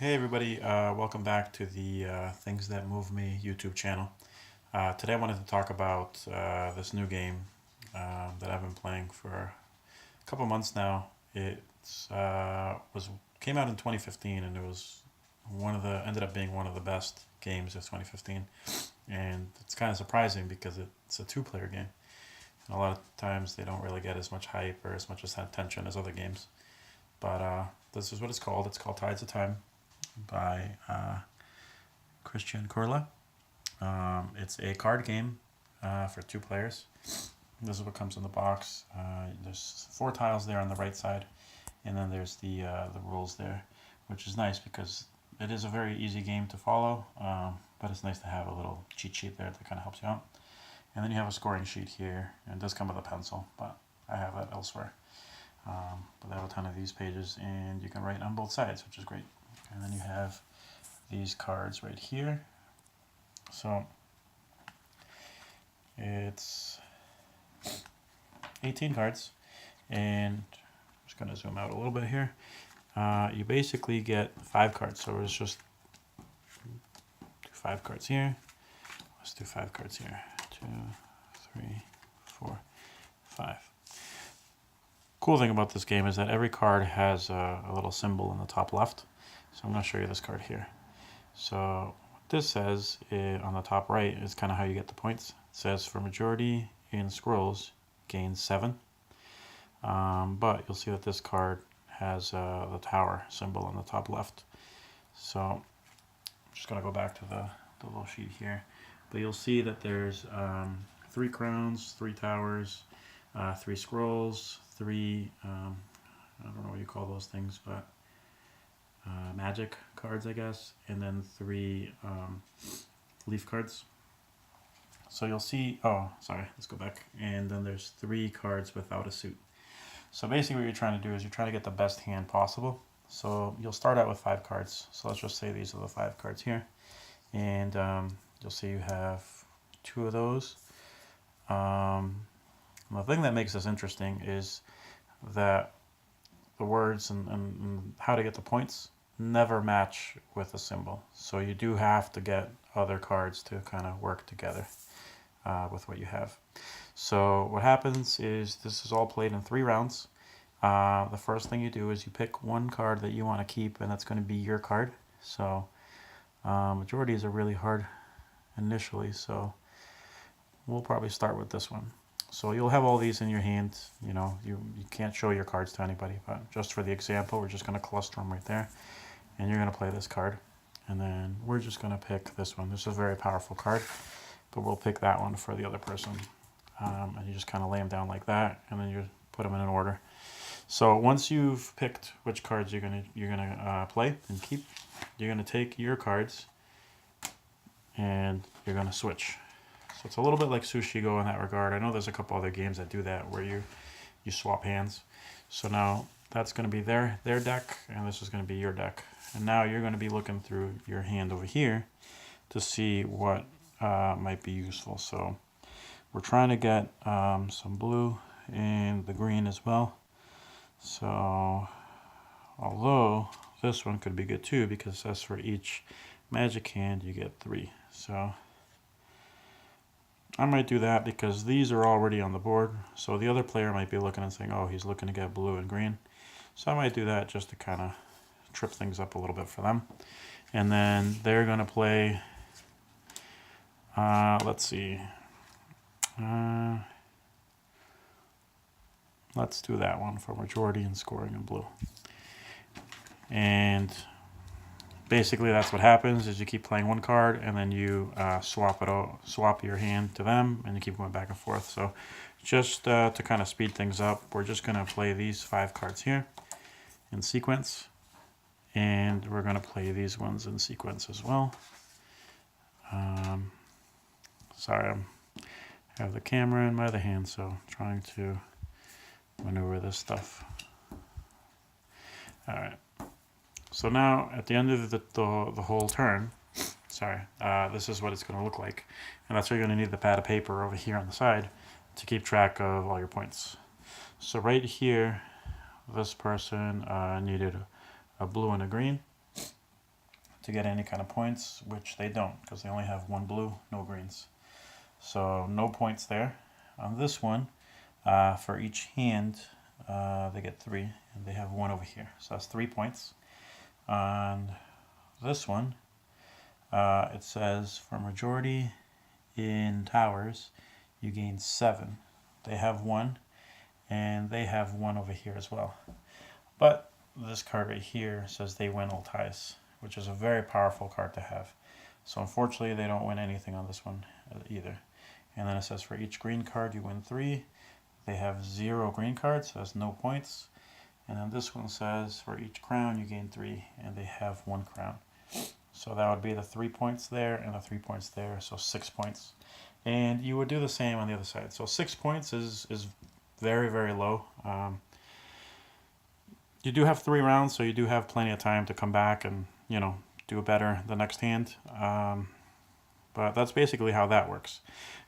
Hey everybody, welcome back to the Things That Move Me YouTube channel. Today I wanted to talk about this new game that I've been playing for a couple months now. It came out in 2015 and it was ended up being one of the best games of 2015. And it's kind of surprising because it's a two-player game. And a lot of times they don't really get as much hype or as much attention as other games. But this is what it's called. It's called Tides of Time by Kristian Curla. It's a card game for two players. This is what comes in the box. There's 4 tiles there on the right side, and then there's the rules there, which is nice because it is a very easy game to follow, but it's nice to have a little cheat sheet there that kind of helps you out. And then you have a scoring sheet here, and it does come with a pencil, but I have that elsewhere. But they have a ton of these pages, and you can write on both sides, which is great. And then you have these cards right here. So it's 18 cards, and I'm just going to zoom out a little bit here. You basically get 5 cards, so it's just 5 cards here. Let's do 5 cards here. 2, 3, 4, 5. Cool thing about this game is that every card has a little symbol in the top left. So I'm going to show you this card here. So what this says on the top right is kind of how you get the points. It says for majority in scrolls, gain 7. But you'll see that this card has the tower symbol on the top left. So I'm just going to go back to the little sheet here. But you'll see that there's 3 crowns, 3 towers, 3 scrolls, 3, I don't know what you call those things, but magic cards, I guess, and then 3 leaf cards. So you'll see, let's go back. And then there's 3 cards without a suit. So basically what you're trying to do is you're trying to get the best hand possible. So you'll start out with 5 cards. So let's just say these are the 5 cards here. And you'll see you have 2 of those. The thing that makes this interesting is that the words and how to get the points never match with a symbol. So you do have to get other cards to kind of work together with what you have. So what happens is this is all played in 3 rounds. The first thing you do is you pick one card that you want to keep, and that's going to be your card. So majorities are really hard initially, so we'll probably start with this one. So you'll have all these in your hand. You know, you can't show your cards to anybody, but just for the example, we're just going to cluster them right there. And you're going to play this card. And then we're just going to pick this one. This is a very powerful card, but we'll pick that one for the other person. And you just kind of lay them down like that, and then you put them in an order. So once you've picked which cards you're gonna play and keep, you're going to take your cards and you're going to switch. So it's a little bit like Sushi Go in that regard. I know there's a couple other games that do that where you swap hands. So now that's going to be their deck, and this is going to be your deck. And now you're going to be looking through your hand over here to see what might be useful. So we're trying to get some blue and the green as well. So although this one could be good too, because that's for each magic hand you get 3. So I might do that because these are already on the board. So the other player might be looking and saying, oh, he's looking to get blue and green. So I might do that just to kind of trip things up a little bit for them. And then they're going to play, let's see. Let's do that one for majority in scoring in blue. And basically that's what happens is you keep playing one card and then you swap your hand to them, and you keep going back and forth. So just to kind of speed things up, we're just going to play these 5 cards here in sequence, and we're going to play these ones in sequence as well. Sorry, I have the camera in my other hand, so I'm trying to maneuver this stuff. All right. So now, at the end of the whole turn, this is what it's going to look like. And that's where you're going to need the pad of paper over here on the side to keep track of all your points. So right here, this person needed a blue and a green. to get any kind of points, which they don't because they only have one blue, no greens. So no points there. On this one, for each hand, they get 3, and they have 1 over here. So that's 3 points. On this one, it says for majority in towers, you gain 7. They have 1, and they have 1 over here as well. But this card right here says they win all ties, which is a very powerful card to have. So unfortunately, they don't win anything on this one either. And then it says for each green card, you win 3. They have 0 green cards, so that's no points. And then this one says for each crown, you gain 3, and they have 1 crown. So that would be the 3 points there and the 3 points there, so 6 points. And you would do the same on the other side. So 6 points is very, very low. You do have 3 rounds, so you do have plenty of time to come back and, you know, do better the next hand. But that's basically how that works.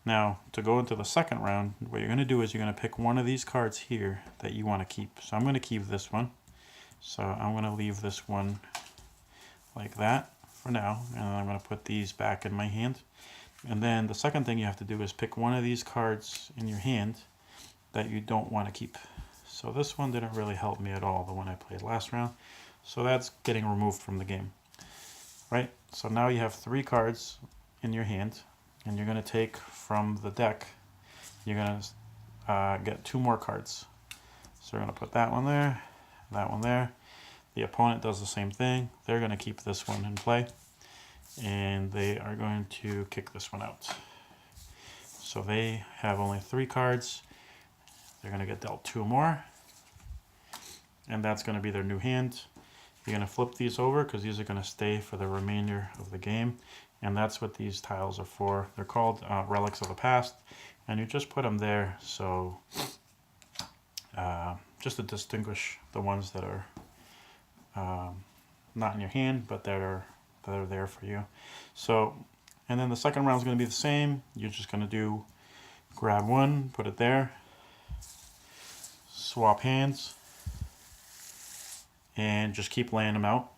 Now, to go into the second round, what you're going to do is you're going to pick one of these cards here that you want to keep. So I'm going to keep this one. So I'm going to leave this one like that for now. And then I'm going to put these back in my hand. And then the second thing you have to do is pick one of these cards in your hand that you don't want to keep. So this one didn't really help me at all, the one I played last round. So that's getting removed from the game. Right? So now you have 3 cards in your hand, and you're going to take from the deck, you're going to get 2 more cards. So we're going to put that one there, that one there. The opponent does the same thing. They're going to keep this one in play, and they are going to kick this one out. So they have only 3 cards. They're going to get dealt 2 more, and that's going to be their new hand. You're going to flip these over because these are going to stay for the remainder of the game, and that's what these tiles are for. They're called relics of the past, and you just put them there so just to distinguish the ones that are not in your hand but that are there for you. So, and then the second round is going to be the same. You're just going to grab one, put it there, swap hands, and just keep laying them out.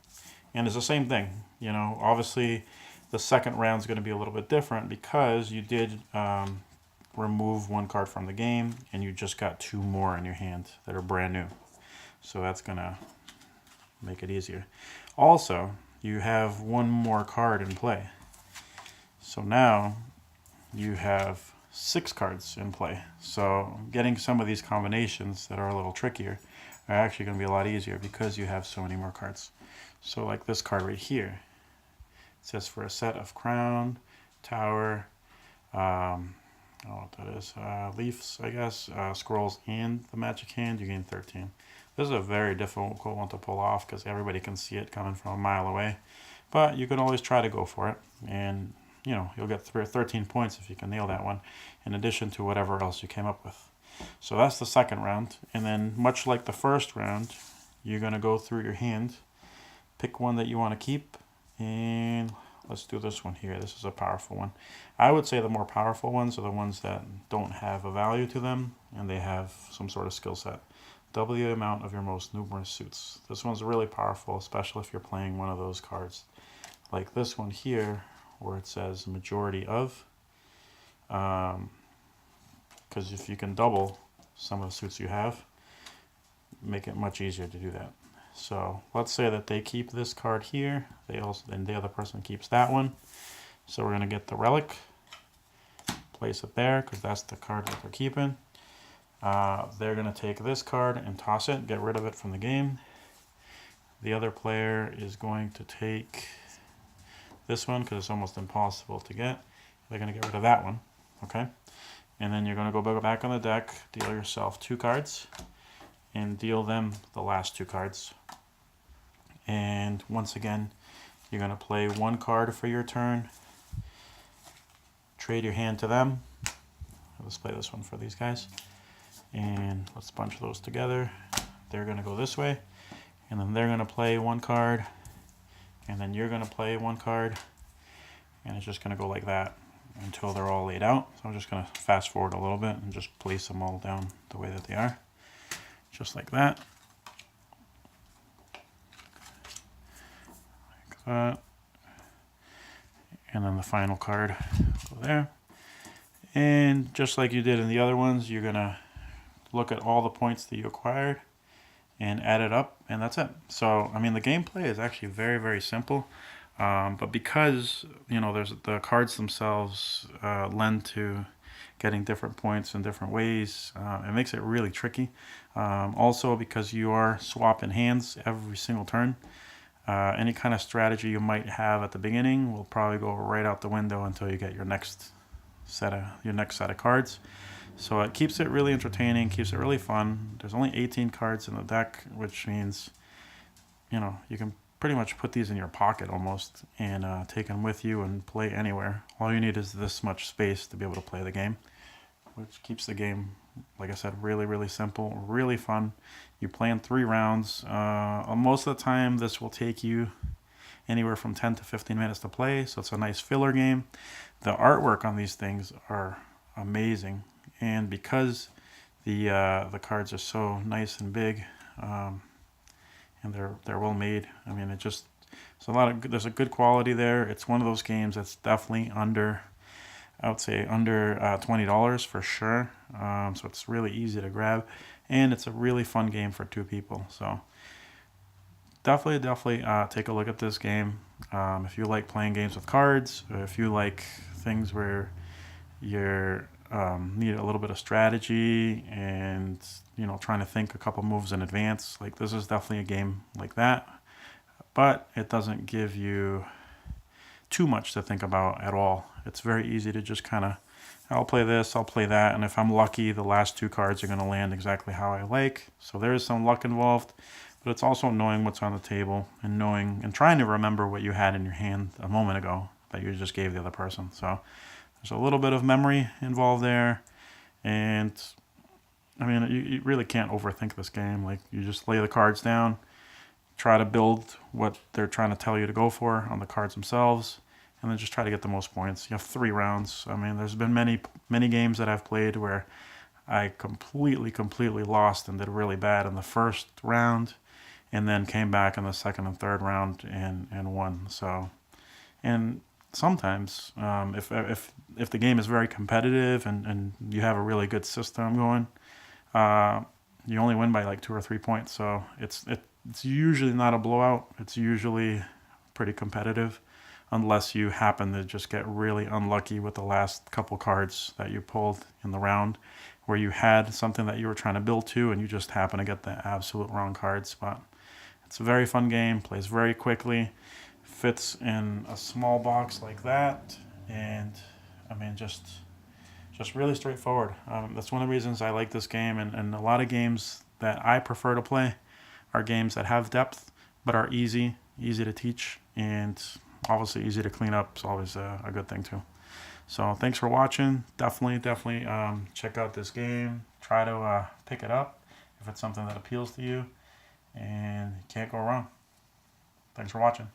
And it's the same thing, you know. Obviously the second round is going to be a little bit different because you did remove 1 card from the game, and you just got 2 more in your hand that are brand new. So that's going to make it easier. Also, you have 1 more card in play. So now you have 6 cards in play. So getting some of these combinations that are a little trickier are actually going to be a lot easier because you have so many more cards. So like this card right here, it says for a set of crown, tower, I don't know what that is, leaves, I guess, scrolls, and the magic hand, you gain 13. This is a very difficult one to pull off because everybody can see it coming from a mile away. But you can always try to go for it, and you know, you'll get 13 points if you can nail that one, in addition to whatever else you came up with. So that's the second round, and then much like the first round, you're going to go through your hand, pick one that you want to keep, and let's do this one here. This is a powerful one. I would say the more powerful ones are the ones that don't have a value to them, and they have some sort of skill set. Double the amount of your most numerous suits. This one's really powerful, especially if you're playing one of those cards. Like this one here, where it says majority of, because if you can double some of the suits you have, make it much easier to do that. So let's say that they keep this card here, then the other person keeps that one. So we're going to get the relic, place it there because that's the card that they're keeping. They're going to take this card and toss it, get rid of it from the game. The other player is going to take this one because it's almost impossible to get. They're going to get rid of that one, okay? And then you're going to go back on the deck, deal yourself 2 cards, and deal them the last 2 cards. And once again, you're going to play 1 card for your turn, trade your hand to them. Let's play this one for these guys. And let's bunch those together. They're going to go this way, and then they're going to play 1 card, and then you're going to play 1 card, and it's just going to go like that until they're all laid out. So I'm just going to fast forward a little bit and just place them all down the way that they are, just like that. Like that. and then the final card go there. And just like you did in the other ones, you're gonna look at all the points that you acquired and add it up, and that's it. So I mean, the gameplay is actually very, very simple, but because there's the cards themselves lend to getting different points in different ways, it makes it really tricky. Also, because you are swapping hands every single turn, any kind of strategy you might have at the beginning will probably go right out the window until you get your next set of cards. So it keeps it really entertaining, keeps it really fun. There's only 18 cards in the deck, which means you can pretty much put these in your pocket almost and take them with you and play anywhere. All you need is this much space to be able to play the game, which keeps the game, like I said, really, really simple, really fun. You play in 3 rounds. Most of the time, this will take you anywhere from 10 to 15 minutes to play, so it's a nice filler game. The artwork on these things are amazing, and because the cards are so nice and big, and they're well made. I mean, there's a good quality there. It's one of those games that's definitely I would say under $20 for sure. So it's really easy to grab, and it's a really fun game for 2 people. So definitely take a look at this game. If you like playing games with cards, or if you like things where you're need a little bit of strategy and trying to think a couple moves in advance, like this is definitely a game like that. But it doesn't give you too much to think about at all. It's very easy to just kind of, I'll play this, I'll play that, and if I'm lucky, the last 2 cards are going to land exactly how I like. So there is some luck involved, but it's also knowing what's on the table and trying to remember what you had in your hand a moment ago that you just gave the other person. So there's a little bit of memory involved there, and I mean, you really can't overthink this game. Like, you just lay the cards down, try to build what they're trying to tell you to go for on the cards themselves, and then just try to get the most points. You have 3 rounds. I mean, there's been many games that I've played where I completely lost and did really bad in the first round, and then came back in the second and third round and won. So, and sometimes if the game is very competitive and you have a really good system going, you only win by like 2 or 3 points. So it's usually not a blowout. It's usually pretty competitive, unless you happen to just get really unlucky with the last couple cards that you pulled in the round, where you had something that you were trying to build to and you just happen to get the absolute wrong cards. But it's a very fun game, plays very quickly, fits in a small box like that, and I mean, just really straightforward. That's one of the reasons I like this game, and a lot of games that I prefer to play are games that have depth but are easy to teach, and obviously easy to clean up is always a good thing too. So thanks for watching. Definitely check out this game. Try to pick it up if it's something that appeals to you, and you can't go wrong. Thanks for watching.